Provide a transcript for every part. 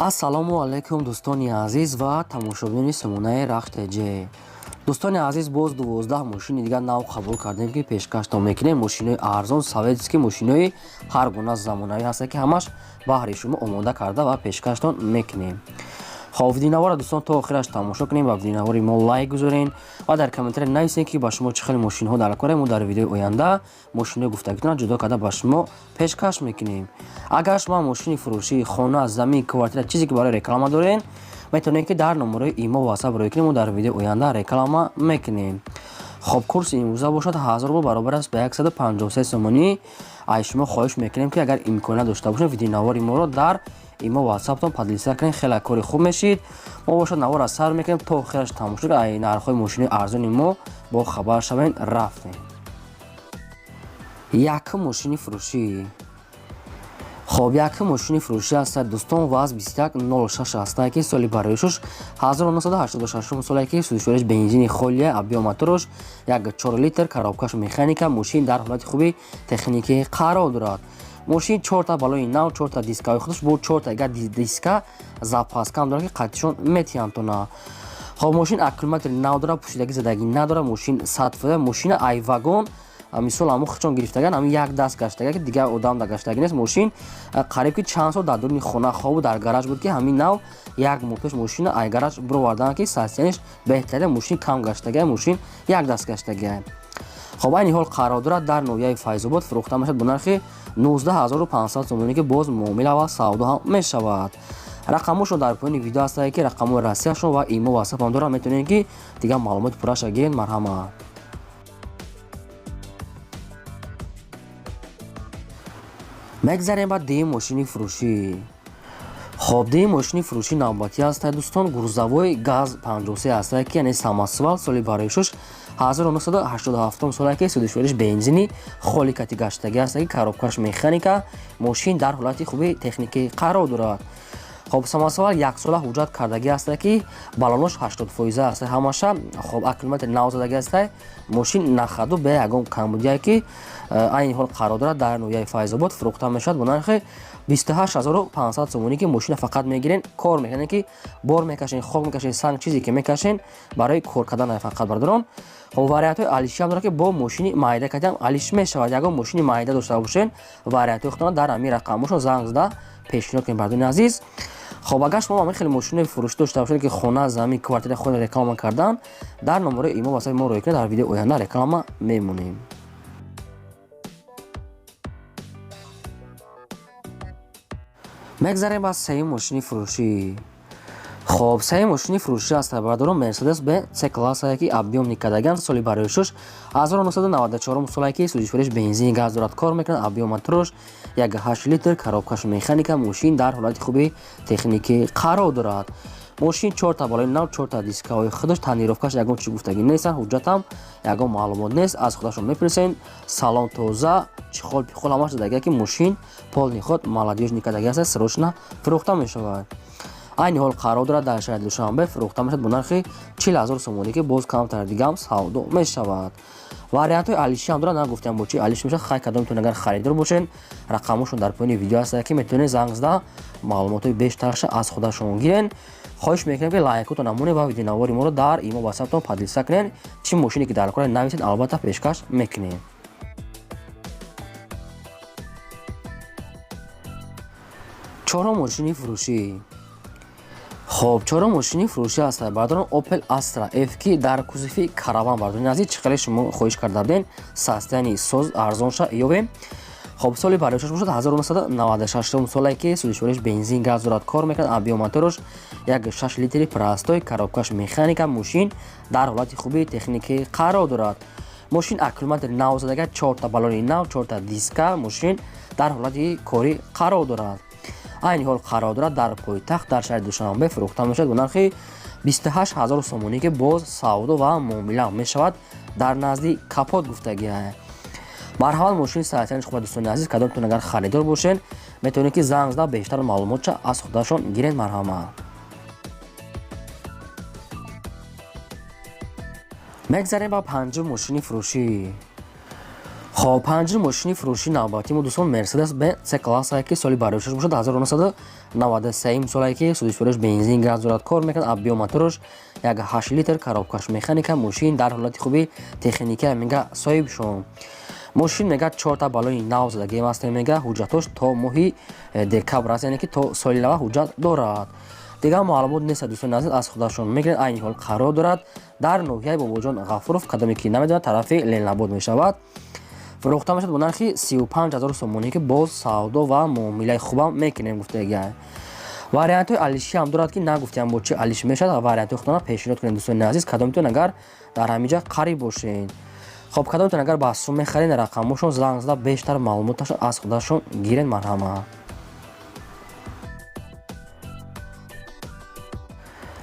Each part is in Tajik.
Ассалому алайкум Дустони Азиз ва тамошобини самонаи РАХШ ТЧ. Дустони Азиз, боз 12 мошини дигар нав қабул кардем ки пешкашто мекунем. Мошинҳои арзон, советский мошинҳои ҳар гуна замонавӣ ҳаст ки ҳамаш баҳри шумо омода карда ва пешкаштон мекунем. Хоб видеонавора дӯстон то охираш тамошо кунем ва видеонавори мо лайк гузорен ва дар комментаре нависен ки ба шумо чӣ хели мошинҳо дар кора. Мо дар видеои оянда мошинҳои гуфтагитона ҷудо карда ба шумо пешкаш мекунем. Агар шумо мошини фурӯшӣ, хона, замин, квартира чизе ки барои реклама дорен, метавонед ки дар номерои имо ватсап рӯй кунем. Мо дар видеои оянда реклама мекунем. Хоб курси имрӯза бошад 1000 рубл баробар аст ба 153 сомонӣ. Ай шумо хоҳиш мекунем ки агар имконият дошта бошед видеонавори моро дар имо ватсаптон падлиса кунед. Хеле кори хуб мешид. Мо бошад навора сар мекунем то охираш тамошо кунед. Ай нархҳои мошини арзони мо бо хабар шавен рафтем. Як мошини фурӯшӣ. Хоб як мошини фурӯшӣ аст дӯстон. ваз 2106 аст ки соли бароишуш 1986 соле ки судишвориш бензини холия абиё моторош 4 литр коробкаш механика. мошин дар ҳолати хуби техникӣ қарор дорад. мошин 4 та балони нав, 4 та дискаи худаш бо 4 та диска запаскам дорад ки қатишон метиянтона. хоб мошин аккумулятори нав дорад, пӯшидагӣ задагӣ надорад. мошин сатфода мошина ай вагон мисол ҳамун хучанд гирифтаган ҳамин як даст гаштага ки дигар одам да гаштагӣ нест. мошин қариб ки чанд сол дар дурни хона хобу дар гараж буд ки ҳамин нав як моҳ пеш мошина ай гараж бировардан ки состояниш беҳтаре. мошин кам гаштага, мошин як даст гаштага. хоб айни ҳол қарор дорад дар ноҳияи Файзобод фурӯхта мешавад бо нархи 19500 сомонӣ ки боз муомила ва савдо ҳам мешавад. рақамошон дар поёни видео ҳастаи ки рақамои расияшон ва имо ватсапам дорад. метавонед ки дигар маълумоти пурраша гиред. марҳамат. мегзарем ба деми мошини фурӯшӣ. хоб деми мошини фурӯшӣ навбатӣ аст дӯстон. гурзавои газ 53 аст ки яъне самосвал соли бароишуш 1987 соле ки судишвориш бензини холикати гаштагӣ аст ки коробкаш механика. мошин дар ҳолати хуби техникӣ қарор дорад. хоб самосвал як сола ҳуҷҷат кардагӣ аст ки балонош 80% аст ҳамаша. хоб аккумулятори нав задагӣ аст. мошин нахаду бе ягон камбудия ки айни ҳол қарор дорад дар ноҳияи Файзобод фурӯхта мешавад бо нархи 28500 сомонӣ ки мошина фақат мегирен кор мекунед ки бор мекашен, хок мекашен, санг чизе ки мекашен барои кор кардан фақат бардорон. хоб вариантҳои алиши ҳам дорад ки бо мошини майда кардам алиш мешавад. ягон мошини майда дошта бошен вариантҳои худтона дар ҳамин рақамошон занг зада пешниҳод кунед бардони азиз. хоб агар шумо ҳамин хеле мошинои фурӯшӣ дошта бошед ки хона, замин, квартира ход реклама кардан дар номерои имо васаи мо рӯй кунед. дар видеои оянда реклама мемонем. мегзарем ба сеюм мошини фурӯшӣ. хоб сеюм мошини фурӯшӣ аст бардорон мерседес б C класса ки объёмни кадаган соли бароишуш 1994 соле ки судишвориш бензини газ дорад кор мекунад. объём моторош 8 литр коробкаш механика. мошин дар ҳолати хуби техникӣ қарор дорад. мошин 4 та балони нав, 4 та дискаҳои худаш танировкаш ягон чӣ гуфтагӣ нестанд. ҳуҷҷатам ягон маълумот нест. аз худашон мепурсен салон тоза чихол пихол ҳамаш задагӣ ки мошин полни худ молодёжни кадагӣ аст срочно фурӯхта мешавад. айни ҳол қарор дорад дар шаҳри Душанбе фурӯхта мешавад бо нархи 40000 сомонӣ ки боз камтар дигам савдо мешавад. вариантҳои алиши ҳам дорад. нагуфтам бо чӣ алиш мешавад. хай кадом метавонед агар харидор бошед рақамошон дар поёни видео аст ки метавонед занг зада маълумотои бештарша аз худашон гирен. хоҳиш мекунем ки лайкотон намонед ва видеонавори моро дар имо ватсаптон падлиса кунед. чӣ мошине ки дар кора нависед албатта пешкаш мекунем. чорум мошини фурӯшӣ. хоб чорум мошини фурӯшӣ аст бардорон Opel Astra F ки дар кузуфи караван бардорен азиз. чӣ хеле шумо хоҳиш карда буден состоянии соз арзонша ёвем. хоб соли бароишаш бошад 1996 соле ки судишвориш бензин газ дорад кор мекунад. объём моторош 6 литри простой коробкаш механика. мошин дар ҳолати хуби техникӣ қарор дорад. мошин аккумулятори нав задага 4 та балони нав, 4 та диска. мошин дар ҳолати корӣ қарор дорад. айни ҳол қарор дорад дар пойтахт дар шаҳри Душанбе фурӯхта мешавад бо нархи 28000 сомонӣ ки боз савдо ва муомила мешавад дар назди капот гуфтагӣ. марҳамат. мошини состояниш хуб дӯстони азиз кадомтон агар харидор бошен метавонед ки занг зада бештар маълумотша аз худашон гиред. марҳамат. мегзарем ба панҷум мошини фурӯшӣ. خب پنجم ماشین فروشی نوبتی ما دوستان مرسدس بنز C کلاس که سالی برایش باشد 1993 سالی که سوزش فروش بنزین گاز دارد کار میکند ابیو موتورش یک 8 لیتر کاروبکش مکانیک ماشین در حالت خوبی تکنیکی میگه صاحب شون ماشین میگه 4 تا بالون نو زدگی است میگه حجتش تا ماهی دکبر است یعنی که تا سال نو حجت دارد دیگه معلومات نیست دوستان عزیز از خودشون میگن این حال قرار دارد در نوحه باباجان غفوروف کدامی که نمیدونه طرف لنلابود میشود فروخته میشد با نرخ 35000 سومونی که باز سودا و معامله خوبم میکنیم گفته دیگه وریانت های الیشی هم دارد که نگفتیم با چه الیش میشد وریانت خودتون پیشنهاد کنید دوستان عزیز کدامتون اگر در همینجا قریب باشین خب کدامتون اگر با سوم میخرین رقمشون زنگ زده بیشتر معلوماتشون از خودشون گیرین مرحمه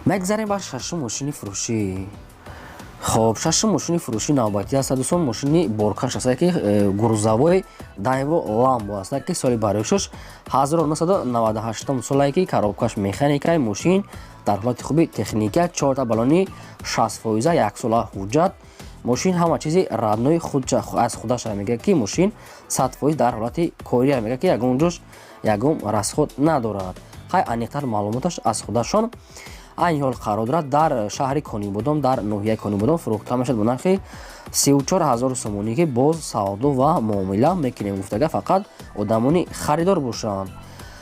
مگذاریم بر ششم ماشین فروشی خب ششم ماشین فروشی نوبتی است دوستان ماشین بورکش است که گروزاوی دایوو لامبو است که سالی برایشش 1998 سالی که کاروبکش مکانیکی ماشین در حالت خوبی تکنیکی 4 تا بالونی 60% یک سال حجت ماشین همه چیزی رادنوی خود از خودش میگه که ماشین 100% در حالت کاری میگه که یگون جوش یگون رسخود ندارد خیلی انیقتر معلوماتش از خودشون این حال قرار دارد در شهر کنیبودم در نوحیه کنیبودم فروخته میشد با نرخ 34000 سومونی که باز سودا و معامله میکنیم گفته فقط آدمانی خریدار باشند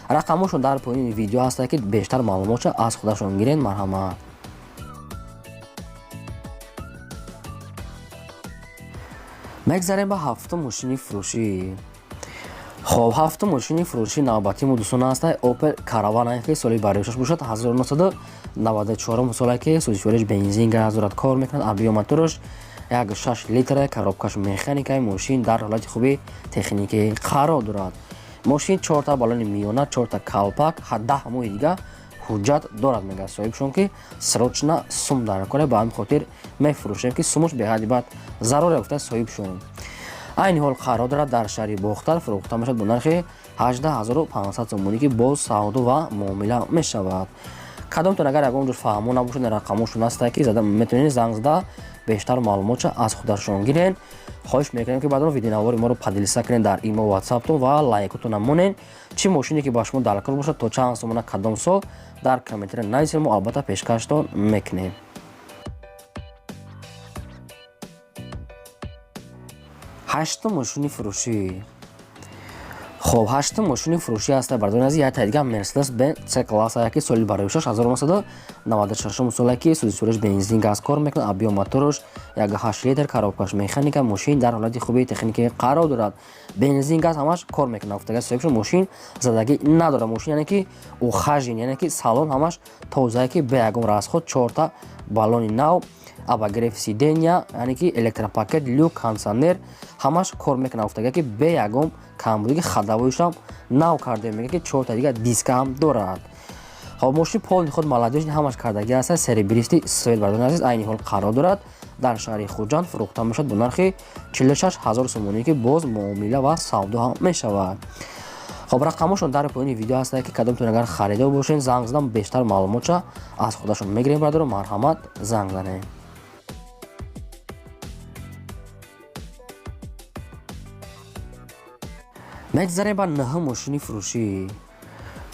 رقمشون در پایین ویدیو هست که بیشتر معلومات از خودشون گیرین مرحمه مگذاریم به هفتم ماشین فروشی خب هفتم ماشین فروشی نوبتی ما دوستان است اوپل کاروان که سالی برایشش باشد 1994 سالی که سوزش فروش بنزین گاز دارد کار میکند ابیو موتورش یک 6 لیتر کاروبکش مکانیکی ماشین در حالت خوبی تکنیکی قرار دارد ماشین 4 تا بالون میانه 4 تا کالپاک 10 ماه دیگه حجت دارد میگه صاحبشون که سروچنا سوم در کنه با هم خاطر میفروشیم که سومش به حدی بعد ضرور گفته صاحبشون این حال قرار دارد در شهر بختر فروخته میشد با نرخ 18500 سومونی که باز سودا و معامله میشود کدامتون اگر اونجور فهمون نباشید رقمشون است که زده میتونید زنگ زده بیشتر معلومات از خودشون گیرین خواهش میکنیم که بعد اون ویدیو نوار ما رو پدیلسا کنین در ایمیل و واتساپتون و لایکتون نمونین چی ماشینی که با شما در کار باشه تا چند سومونه کدام سال در کامنت نویسین ما البته پیشکشتون میکنیم هشتم ماشین فروشی خب هشتم ماشین فروشی است بردون از یک دیگه مرسدس بنز C کلاس که سالی برایشش 1996 سالی که سوزش فروش بنزین گاز کار میکنه ابیو موتورش یک 8 لیتر کاروبکش مکانیک ماشین در حالت خوبی تکنیکی قرار دارد بنزین گاز همش کار میکنه افتاده صاحبش ماشین زدگی نداره ماشین یعنی که او خاجین یعنی که سالن همش توزیع که به یگم راست خود 4 تا بالون نو اباگرف سیدنیا یعنی که الکتروپاکت لیو کانسانر همش کار میکنه افتاده که به یگم کامبودی خداویش هم نو کرده میگه که 4 تا دیگه دیسک هم دارد خب ماشین پول خود مالادیش همش کردگی است سری بریستی سوید بردون عزیز این حال قرار دارد در شهر خوجند فروخته میشد با نرخ 46000 سومونی که باز معامله و سودا هم میشود خب رقمشون در پایین ویدیو هست که کدامتون اگر خریدار باشین زنگ زدن بیشتر معلومات از خودشون میگیریم برادر مرحمت زنگ زنه مگذاریم با نهم ماشین فروشی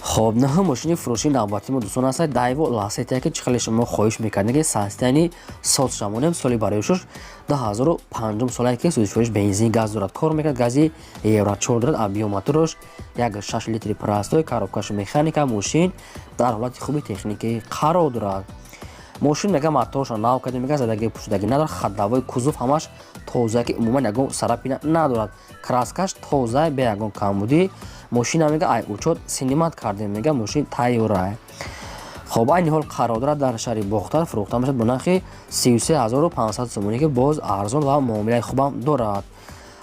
خب نهم ماشین فروشی نوبتی ما دوستان است دایوو لاستی که چخلی شما خواهش میکنه که ساستانی سال شمونم سالی برایشش 2005 سالی که سوزش فروش بنزین گاز دارد کار میکنه گازی یورا 4 دارد ابیو موتورش یک 6 لیتر پراستوی کاروبکش مکانیک ماشین در حالت خوبی تکنیکی قرار دارد ماشین میگه موتورش نو کرده میگه زدگی پوشیدگی نداره خداوی کوزوف همش توزیع که عموما یگون سراپینا ندارد کراسکش توزیع به یگون کامودی ماشین میگه ای اوچود سینمات کرده میگه ماشین تایوره خب این حال قرار دارد در شهر بختر فروخته میشد با نرخ 33500 سومونی که باز ارزان و معامله خوبم دارد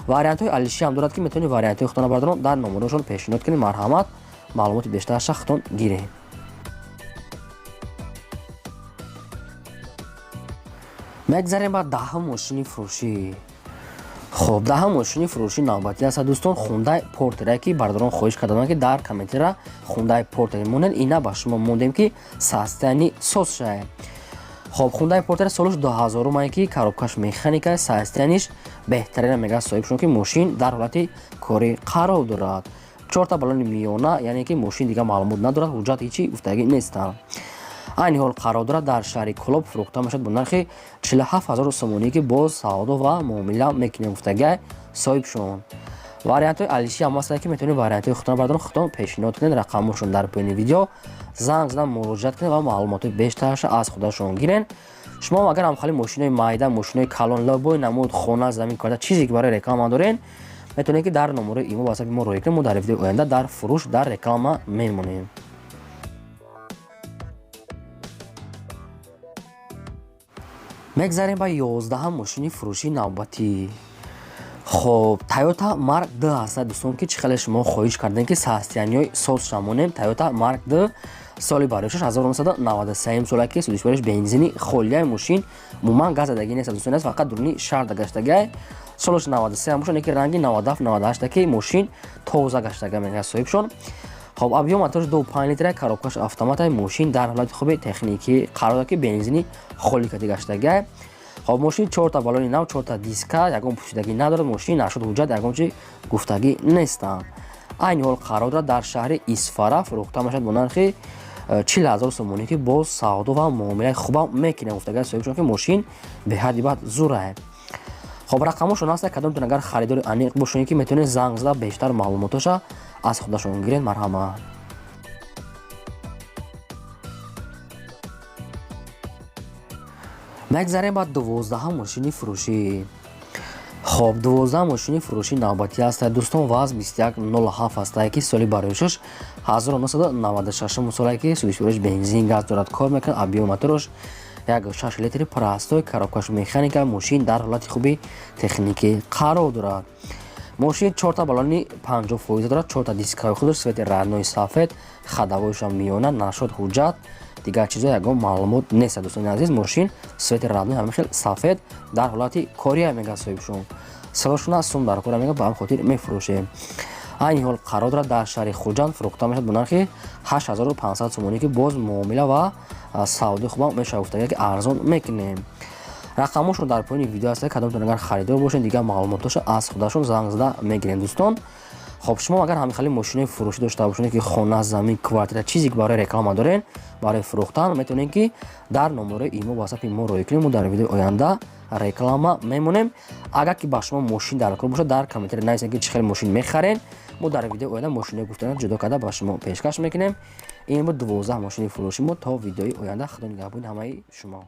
وریانت های الیشی هم دارد که میتونید وریانت های خودتون بردارن در نمونهشون پیشنهاد کنید مرحمت معلومات بیشتر شخصتون گیرید مگذاریم با دهم ماشین فروشی خب دهم ماشین فروشی نوبتی است دوستان خوندای پورتر که برداران خواهش کردن که در کامنت را خوندای پورتر مونن اینا با شما موندیم که ساستانی سوس شه خب Hyundai Porter سالش 2000 که коробкаш механикаи сайстяниш беҳтарина мега соҳибшон ки мошин дар ҳолати кори қарор дорад. 4 та балони миёна, яъне ки мошин дига маълумот надорад, ҳуҷҷат ҳичи уфтагӣ нестанд. айни ҳол қарор дорад дар шаҳри Кулоб фурӯхта мешавад бо нархи 47000 сомонӣ ки боз савдо ва муомила мекунем уфтагӣ соҳибшон. вариантҳои алиши ҳам ҳастанд ки метавонед вариантҳои худтон бардоред, худтон пешниҳод кунед, рақамҳошон дар поини видео занг задан муроҷиат кунед ва маълумоти бештараш аз худашон гирен. шумо агар ҳам хали мошинои майда, мошинои калон, лобои намуд, хона, замин, квартира чизе ки барои реклама дорен, метавонед ки дар номерои имо ба ҳасаби мо роя кунед. мо дар видеои оянда дар фурӯш, дар реклама мемонем. мегзарем ба 11 мошини фурӯши навбатӣ. خب Toyota Mark D هست دوستان که چه خیلی شما خواهش کردین که ساستیانیای ساز شمونیم. Toyota Mark D سالی باریشش 1993 ساله که سودش برش بنزینی خولیای ماشین مومان گاز دادگی نیست دوستان، است فقط درونی شرط گشتگی سالش 93 ماشین که رنگی 97 98 که ماشین تازه گشتگی میگه صاحبشون. خب ابیو موتورش 2.5 لیتر коробкаш автомат ماشین در حالت خوب تکنیکی قرار داره که بنزینی خولی کردی گشتگی. خب ماشین 4 تا بالونی نو، 4 تا دیسکا، یگان پوشیدگی ندارد، ماشین نشد حجت یگان چی گفتگی نیستند. این حال قرار دارد در شهر اسفاره فروخته میشد با نرخ 40000 سومونی که باز سودا و معامله خوب میکنه گفتگی صاحبشون که ماشین به حدی بعد زوره. خب رقمشون هست کدومتون اگر خریدار انیق باشین که میتونید زنگ زده بیشتر معلوماتش از خودشون گیرین. مرحبا. مگذاریم با 12 ماشین فروشی. خب 12 ماشین فروشی نوبتی است دوستان و از 2107 است که سالی باریشش 1996 سالی که سودش برش بنزین گاز دارد کار میکنه. ابیو موتورش 6 لیتر پراستوی коробкаш механика ماشین در حالت خوبی تکنیکی قرار دارد. ماشین 4 تا بالونی 50% دارد، 4 تا دیسکای خودش سویت رادنوی سفید، خداویش میونه نشد حجت دیگر چیزا یگان معلومات نیست دوستان عزیز. ماشین سویت رادنوی همه خیلی سفید در حالت کاری میگه صاحبشون. سالشون از سوم در کار میگه با هم خاطر میفروشه. این حال قرار دارد در شهر خوجند فروخته میشد با نرخ 8500 سومونی که باز معامله و سودا خوب میشه افتاده که ارزان میکنه. رقمشون در پایین ویدیو هست کدومتون اگر خریدار باشین دیگه معلوماتش از خودشون زنگ زده میگیرن دوستان. خب شما اگر همین خالی ماشین فروشی داشته باشین که خانه، زمین، کوارتر چیزی که برای رکلام دارین برای فروختن میتونین که در نمره ایمو واتساپ ما روی کنیم و در ویدیو آینده رکلام میمونیم. اگر که با شما ماشین در کار باشه در کامنت نویسین که چه خیلی ماشین میخرین، ما در ویدیو آینده ماشین گفتن جدا کرده با شما پیشکش میکنیم. این بود 12 ماشین فروشی ما. تا ویدیوی آینده خدا نگهدار همه شما.